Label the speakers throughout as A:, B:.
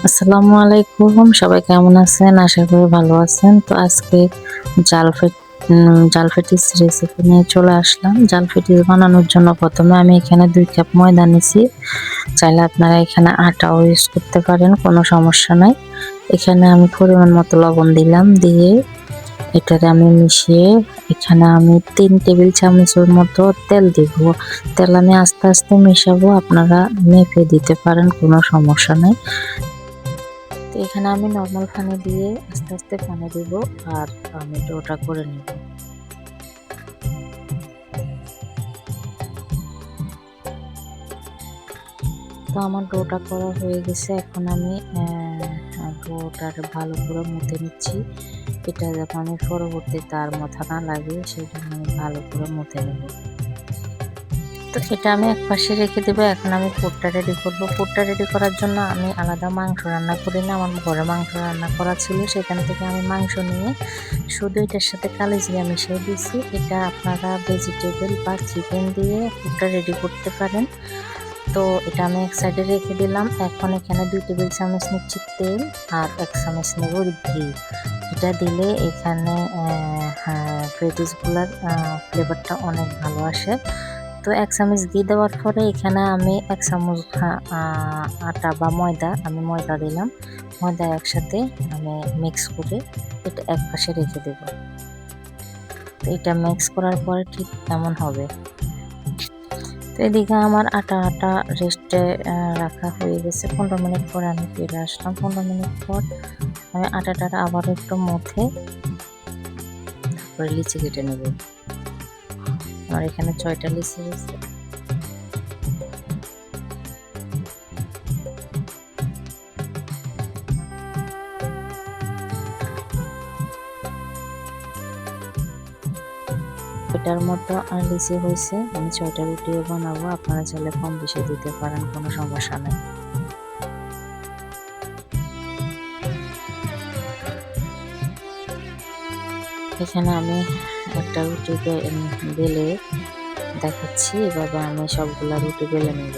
A: আসসালামু আলাইকুম, সবাই কেমন আছেন? আশা করি ভালো আছেন। তো আজকে জাল পেটিস রেসিপি নিয়ে চলে আসলাম। জাল পেটিস বানানোর জন্য প্রথমে আমি এখানে 2 কাপ ময়দা নিছি। চাইলে আপনারা এখানে আটাও ইউজ করতে পারেন, কোনো সমস্যা নাই। এখানে আমি পরিমাণ মতো লবণ দিলাম, দিয়ে এটাকে আমি মিশিয়ে এখানে আমি 3 টেবিল চামচের মতো তেল দিব। তেল আমি আস্তে আস্তে মেশাবো, আপনারা মেপে দিতে পারেন, কোনো সমস্যা নাই। তো এখানে আমি নর্মাল পানি দিয়ে আস্তে আস্তে পানি দিব আর আমি ডোটা করে নিব। তো আমার ডোটা করা হয়ে গেছে। এখন আমি ডোটার ভালো করে মুথে নিচ্ছি। এটা যাতে আমি পরবর্তীতে আর মাথা না লাগে সেই জন্য আমি ভালো করে মুথে নেব। তো এটা আমি একপাশে রেখে দেবো। এখন আমি পুরটা রেডি করব। পুরটা রেডি করার জন্য আমি আলাদা মাংস রান্না করি না, আমার ঘরে মাংস রান্না করা ছিল, সেখান থেকে আমি মাংস নিয়ে শুধু এটার সাথে কালিজিরা মিশিয়ে দিয়েছি। এটা আপনারা ভেজিটেবল বা চিকেন দিয়ে পুরটা রেডি করতে পারেন। তো এটা আমি এক সাইডে রেখে দিলাম। এখন এখানে 2 টেবিল চামচ নিচ্ছি তেল আর 1 চামচ নেব ঘি। এটা দিলে এখানে পেটিসগুলোর ফ্লেভারটা অনেক ভালো আসে। তো 1 চামচ ঘি দেওয়ার পরে এখানে আমি 1 চামচ আটা বা ময়দা দিলাম। ময়দা একসাথে আমি মিক্স করে এটা এক পাশে রেখে দেব। তো এটা মিক্স করার পরে ঠিক এমন হবে। তো এদিকে আমার আটা রেস্টে রাখা হয়ে গেছে। 15 মিনিট পরে আমি ফিরে আসলাম। 15 মিনিট পর আমি আটাটা আবার একটু মথে তারপরে লিচি কেটে নেব। আমার এখানে 6টা লিচি হয়েছে। এটার মতো লিচি হয়েছে। আমি 6টা রুটিও বানাবো, আপনারা চাইলে কম বেশি দিতে পারেন, কোনো সমস্যা নেই। এখানে আমি একটা রুটি বেলে দেখাচ্ছি, এভাবে আমি সবগুলা রুটি বেলে নেব।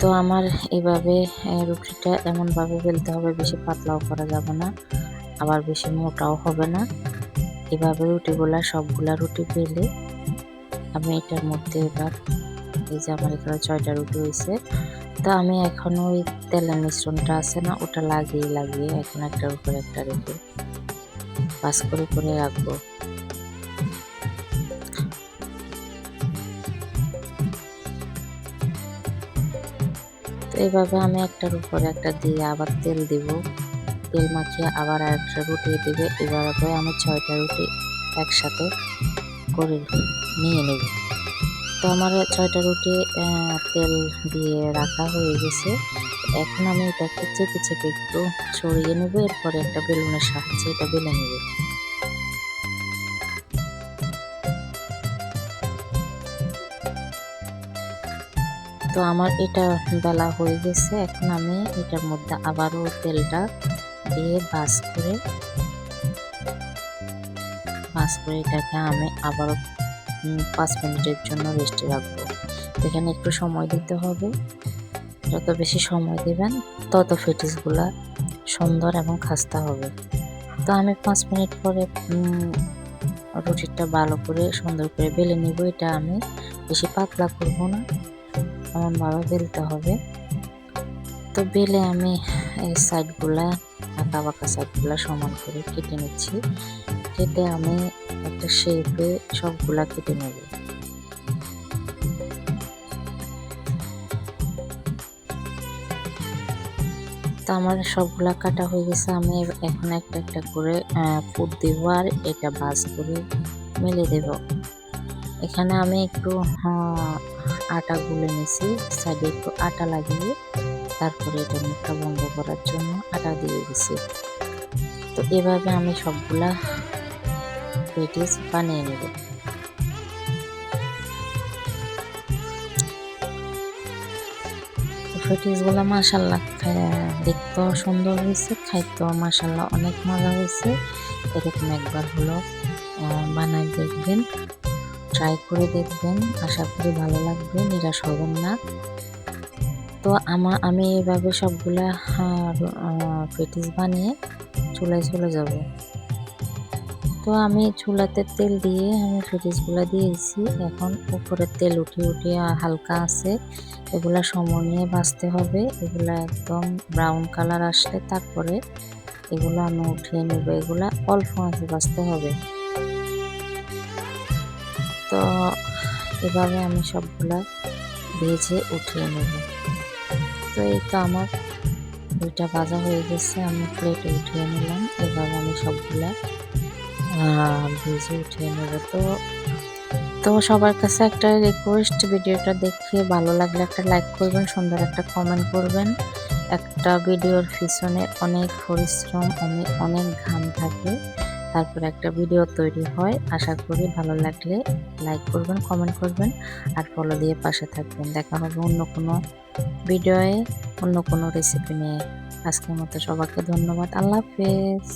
A: তো আমার এইভাবে রুটিটা এমনভাবে বেলতে হবে, বেশি পাতলাও করা যাবে না, আবার বেশি মোটাও হবে না। এভাবে সবগুলা রুটি বেলে আমি এটার মধ্যে এবার এই যে আমার এখানে 6টা রুটি হয়েছে। তো আমি এখন ওই তেলের মিশ্রণটা আছে না, ওটা লাগিয়ে এখন একটার উপর একটা রেখে পাস করে রাখবো। তো এইভাবে আমি একটার উপর একটা দিয়ে আবার তেল দিব, তেল মাখিয়ে আবার আরেকটা রুটি দিবে। এভাবে আমি 6টা রুটি একসাথে করে নিয়ে নেব। তো আমার 6টা রুটি তেল দিয়ে রাখা হয়ে গেছে। এখন আমি এটাকে চেপে একটু ছড়িয়ে নেব, এরপরে একটা বেলুনের সাহায্যে এটা বেলে নেব। তো আমার এটা বেলা হয়ে গেছে। এখন আমি এটার মধ্যে আবারও তেলটা দিয়ে ভাঁজ করে এটাকে আমি আবারও 5 মিনিটের জন্য রেস্টে রাখবো। এখানে একটু সময় দিতে হবে, যত বেশি সময় দিবেন তত পেটিসগুলা সুন্দর এবং খাস্তা হবে। তো আমি 5 মিনিট পরে রুটিটা ভালো করে সুন্দর করে বেলে নিব। এটা আমি বেশি পাতলা করব না, এমনভাবে বেলতে হবে। তো বেলে আমি এই সাইডগুলা আঁকা সাইডগুলা সমান করে কেটে নিচ্ছি। কেটে আমি একটা শেপে সবগুলা কেটে নেব। তো আমার সবগুলা কাটা হয়ে গেছে। আমি এখন একটা করে পুর দিব আর এটা ভাঁজ করে মেলে দেব। এখানে আমি একটু আটা গুলে নিছি, সাইডে একটু আটা লাগিয়ে তারপরে এটা মুখটা বন্ধ করার জন্য আটা দিয়ে দিছি। তো এভাবে আমি সবগুলা পেটিস বানিয়ে নেব। পেটিসগুলো মাশাআল্লাহ দেখতেও সুন্দর হয়েছে, খাইতেও মাশাআল্লাহ অনেক মজা হয়েছে। এরকম একবার হলো বানায় দেখবেন, ট্রাই করে দেখবেন, আশা করি ভালো লাগবে, নিরাশ হবেন না। তো আমি এভাবে সবগুলা পেটিস বানিয়ে চুলায় চলে যাব। তো আমি চুলাতে তেল দিয়ে আমি পেটিসগুলা দিয়েছি, এখন উপরে তেল উঠিয়ে হালকা আছে এগুলা সময় নিয়ে ভাজতে হবে। এগুলা একদম ব্রাউন কালার আসলে তারপরে এগুলো আমি উঠিয়ে নেব। এগুলা অল্প আঁচে ভাজতে হবে। তো এভাবে আমি সবগুলা ভেজে উঠিয়ে নেব। তো এই তো আমার দুইটা ভাজা হয়ে গেছে, আমি প্লেটে উঠিয়ে নিলাম। এভাবে আমি সবগুলা ভেজে উঠিয়ে নেব। তো সবার কাছে একটা রিকোয়েস্ট, ভিডিওটা দেখে ভালো লাগলে একটা লাইক করবেন, সুন্দর একটা কমেন্ট করবেন। একটা ভিডিওর পিছনে অনেক পরিশ্রম, অনেক ঘাম থাকে, তারপরে একটা ভিডিও তৈরি হয়। আশা করি ভালো লাগলে লাইক করবেন, কমেন্ট করবেন আর ফলো দিয়ে পাশে থাকবেন। দেখা হবে অন্য কোনো ভিডিওয়ে, অন্য কোনো রেসিপি নিয়ে। আজকের মতো সবাইকে ধন্যবাদ। আল্লাহ হাফেজ।